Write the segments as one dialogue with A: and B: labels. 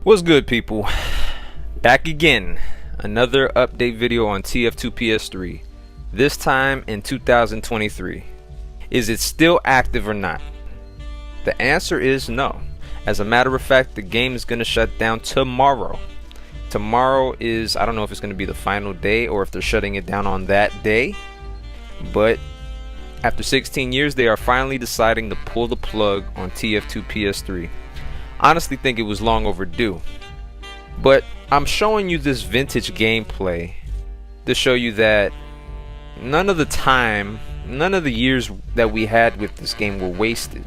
A: What's good, people? Back again. Another update video on TF2 PS3. This time in 2023. Is it still active or not? The answer is no. As a matter of fact, the game is going to shut down tomorrow. Tomorrow is, I don't know if it's going to be the final day or if they're shutting it down on that day. But after 16 years, they are finally deciding to pull the plug on TF2 PS3. Honestly think it was long overdue, but I'm showing you this vintage gameplay to show you that none of the years that we had with this game were wasted.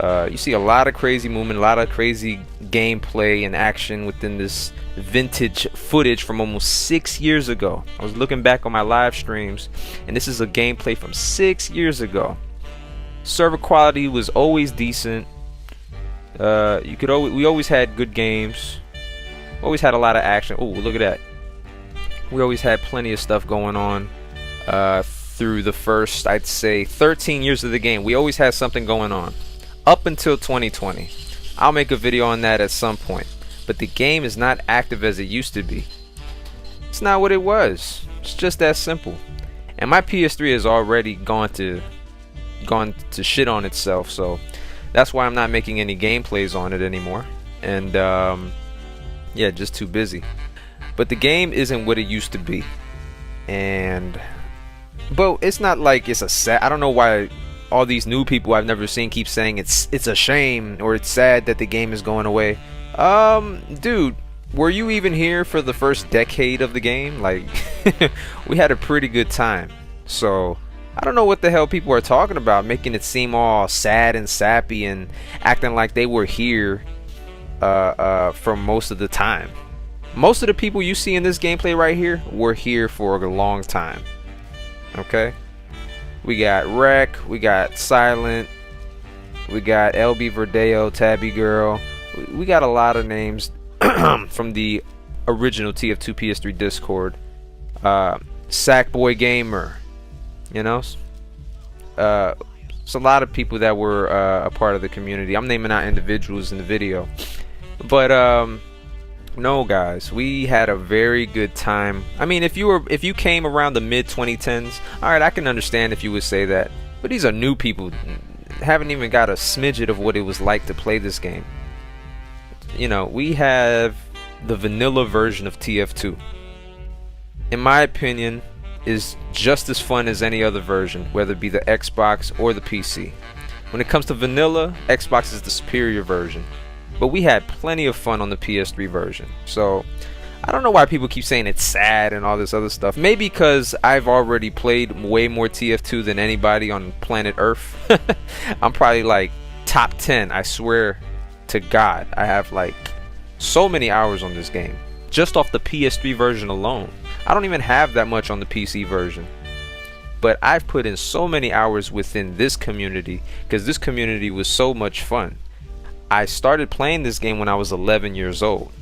A: You see a lot of crazy movement, a lot of crazy gameplay and action within this vintage footage from almost 6 years ago. I was looking back on my live streams, and this is a gameplay from 6 years ago. Server quality was always decent. We always had good games. Always had a lot of action. Oh, look at that. We always had plenty of stuff going on through the first, I'd say, 13 years of the game. We always had something going on up until 2020. I'll make a video on that at some point. But the game is not active as it used to be. It's not what it was. It's just that simple. And my PS3 has already gone to shit on itself, so that's why I'm not making any gameplays on it anymore. And yeah, just too busy. But the game isn't what it used to be. But it's not like it's a sad. I don't know why all these new people I've never seen keep saying it's a shame or it's sad that the game is going away. Dude, were you even here for the first decade of the game? Like, we had a pretty good time. So I don't know what the hell people are talking about, making it seem all sad and sappy and acting like they were here for most of the time. Most of the people you see in this gameplay right here were here for a long time. Okay? We got Rec, we got Silent, we got LB Verdeo, Tabby Girl. We got a lot of names from the original TF2 PS3 Discord. Sackboy Gamer. You know, it's a lot of people that were a part of the community. I'm naming out individuals in the video, but no, guys, we had a very good time. I mean, if you came around the mid 2010s, all right, I can understand if you would say that. But these are new people, haven't even got a smidget of what it was like to play this game. You know, we have the vanilla version of TF2. In my opinion, is just as fun as any other version, whether it be the Xbox or the PC. When it comes to vanilla, Xbox is the superior version, but we had plenty of fun on the PS3 version. So I don't know why people keep saying it's sad and all this other stuff. Maybe because I've already played way more TF2 than anybody on planet Earth. I'm probably like top 10, I swear to God. I have like so many hours on this game just off the PS3 version alone. I don't even have that much on the PC version, but I've put in so many hours within this community because this community was so much fun. I started playing this game when I was 11 years old,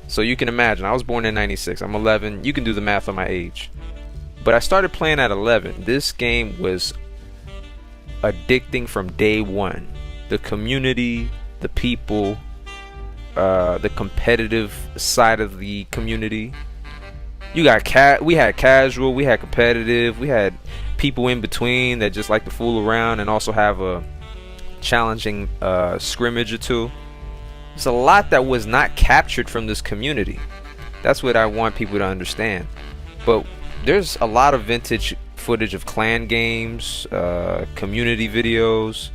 A: so you can imagine. I was born in '96. I'm 11. You can do the math on my age, but I started playing at 11. This game was addicting from day one. The community, the people, the competitive side of the community. You got we had casual, we had competitive, we had people in between that just like to fool around and also have a challenging scrimmage or two. There's a lot that was not captured from this community. That's what I want people to understand. But there's a lot of vintage footage of clan games, community videos.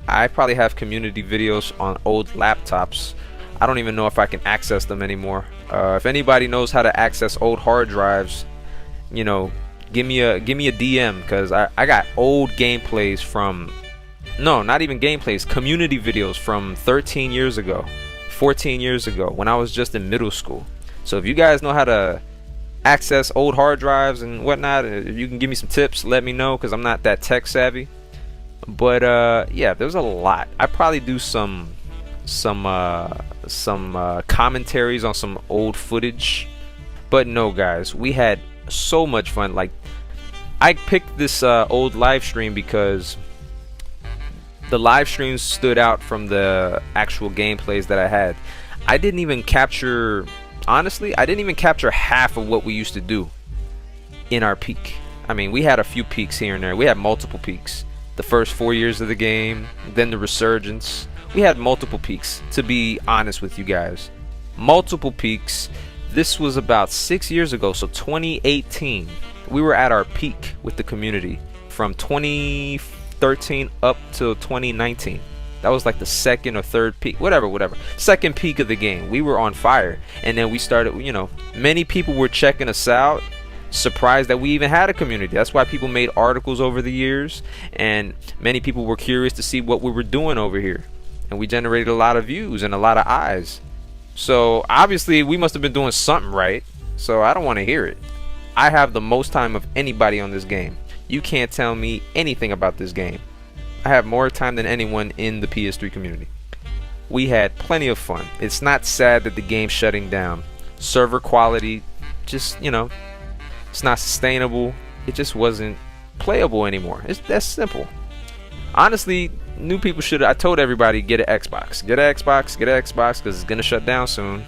A: I probably have community videos on old laptops. I don't even know if I can access them anymore. If anybody knows how to access old hard drives, you know, give me a DM, because I got old gameplays from, no, not even gameplays, community videos from 13 years ago, 14 years ago, when I was just in middle school. So if you guys know how to access old hard drives and whatnot, if you can give me some tips, let me know, because I'm not that tech savvy. But yeah, there's a lot. I probably do some commentaries on some old footage. But no, guys, we had so much fun. Like, I picked this old live stream because the live streams stood out from the actual gameplays that I had. I didn't even capture, honestly, I didn't even capture half of what we used to do in our peak. I mean, we had a few peaks here and there. We had multiple peaks. The first 4 years of the game, then the Resurgence. We had multiple peaks, to be honest with you guys. Multiple peaks. This was about 6 years ago, so 2018. We were at our peak with the community from 2013 up to 2019. That was like the second or third peak, whatever. Second peak of the game. We were on fire. And then we started, you know, many people were checking us out, surprised that we even had a community. That's why people made articles over the years, and many people were curious to see what we were doing over here. And we generated a lot of views and a lot of eyes. So obviously we must have been doing something right. So I don't want to hear it. I have the most time of anybody on this game. You can't tell me anything about this game. I have more time than anyone in the PS3 community. We had plenty of fun. It's not sad that the game's shutting down. Server quality, just, you know, it's not sustainable. It just wasn't playable anymore. It's that simple. Honestly, new people should. I told everybody, get an Xbox. Get an Xbox. Get an Xbox, because it's gonna shut down soon.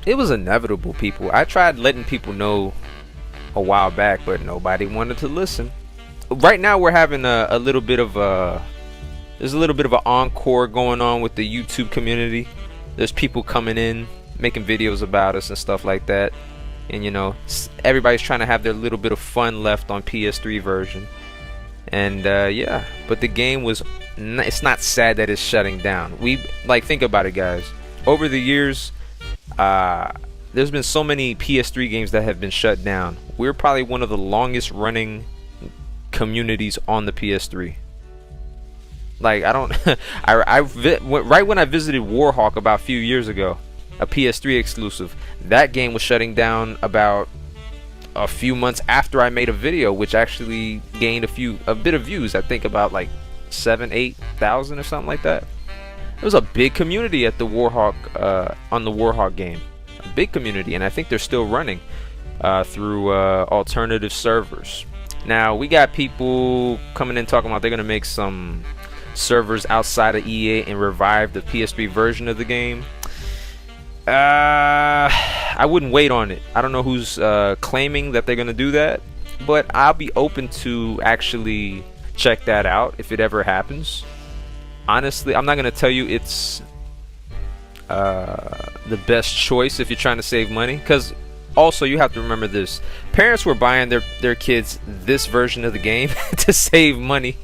A: It was inevitable, people. I tried letting people know a while back, but nobody wanted to listen. Right now, we're having a little bit of a. There's a little bit of an encore going on with the YouTube community. There's people coming in, making videos about us and stuff like that. And you know, everybody's trying to have their little bit of fun left on PS3 version. And yeah, but the game was, it's not sad that it's shutting down. We, like, think about it, guys. Over the years, there's been so many PS3 games that have been shut down. We're probably one of the longest running communities on the PS3. Like, I don't right when I visited Warhawk about a few years ago, a PS3 exclusive, that game was shutting down about a few months after I made a video, which actually gained a bit of views. I think about like 7,000-8,000 or something like that. There was a big community at the Warhawk, on the Warhawk game, a big community, and I think they're still running through alternative servers. Now we got people coming in talking about they're gonna make some servers outside of EA and revive the PS3 version of the game. I wouldn't wait on it. I don't know who's claiming that they're gonna do that, but I'll be open to actually check that out if it ever happens. Honestly, I'm not gonna tell you it's the best choice if you're trying to save money, because also you have to remember this: parents were buying their kids this version of the game to save money.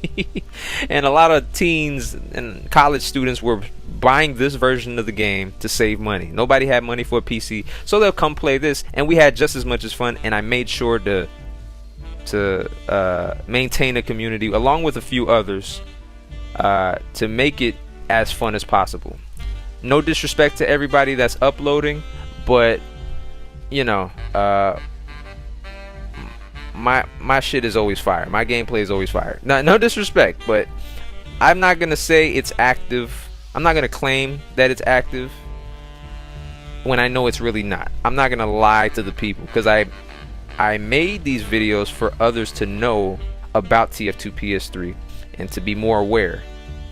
A: And a lot of teens and college students were buying this version of the game to save money. Nobody had money for a PC, so they'll come play this, and we had just as much as fun. And I made sure to maintain a community along with a few others to make it as fun as possible. No disrespect to everybody that's uploading, but you know, my shit is always fire. My gameplay is always fire. No disrespect, but I'm not gonna say it's active. I'm not gonna claim that it's active when I know it's really not. I'm not gonna lie to the people, because I made these videos for others to know about TF2 PS3 and to be more aware,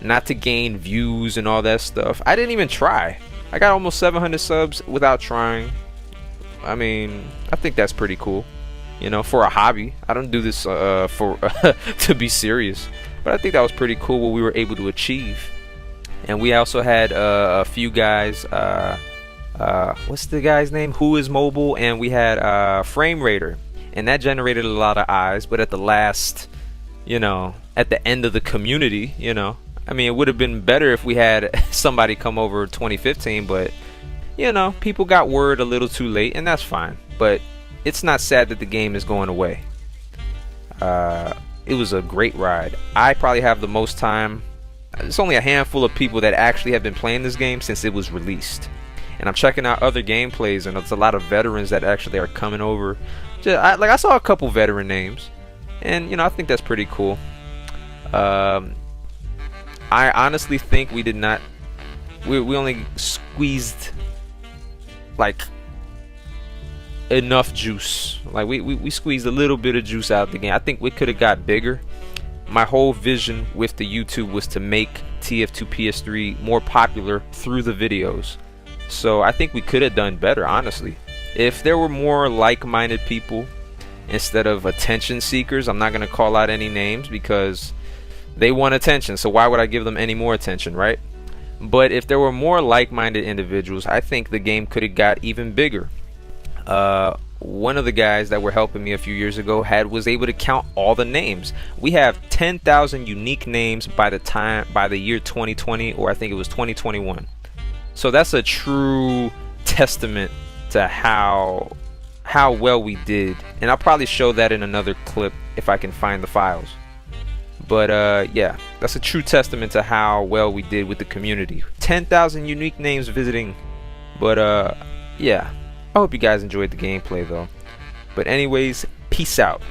A: not to gain views and all that stuff. I didn't even try. I got almost 700 subs without trying. I mean, I think that's pretty cool, you know, for a hobby. I don't do this for to be serious, but I think that was pretty cool what we were able to achieve. And we also had a few guys, what's the guy's name, Who Is Mobile, and we had Frame Raider, and that generated a lot of eyes. But at the last, you know, at the end of the community, you know, I mean, it would have been better if we had somebody come over 2015, but you know, people got word a little too late, and that's fine. But it's not sad that the game is going away. It was a great ride. I probably have the most time. There's only a handful of people that actually have been playing this game since it was released, and I'm checking out other gameplays, and it's a lot of veterans that actually are coming over. I saw a couple veteran names, and you know, I think that's pretty cool. I honestly think we did not. We only squeezed like enough juice. Like we squeezed a little bit of juice out of the game. I think we could have got bigger. My whole vision with the YouTube was to make TF2 PS3 more popular through the videos. So I think we could have done better, honestly. If there were more like-minded people instead of attention seekers, I'm not going to call out any names because they want attention, so why would I give them any more attention, right? But if there were more like-minded individuals, I think the game could have got even bigger. One of the guys that were helping me a few years ago was able to count all the names. We have 10,000 unique names by the year 2020, or I think it was 2021. So that's a true testament to how well we did, and I'll probably show that in another clip if I can find the files. But yeah, that's a true testament to how well we did with the community. 10,000 unique names visiting. But yeah, I hope you guys enjoyed the gameplay though. But anyways, peace out.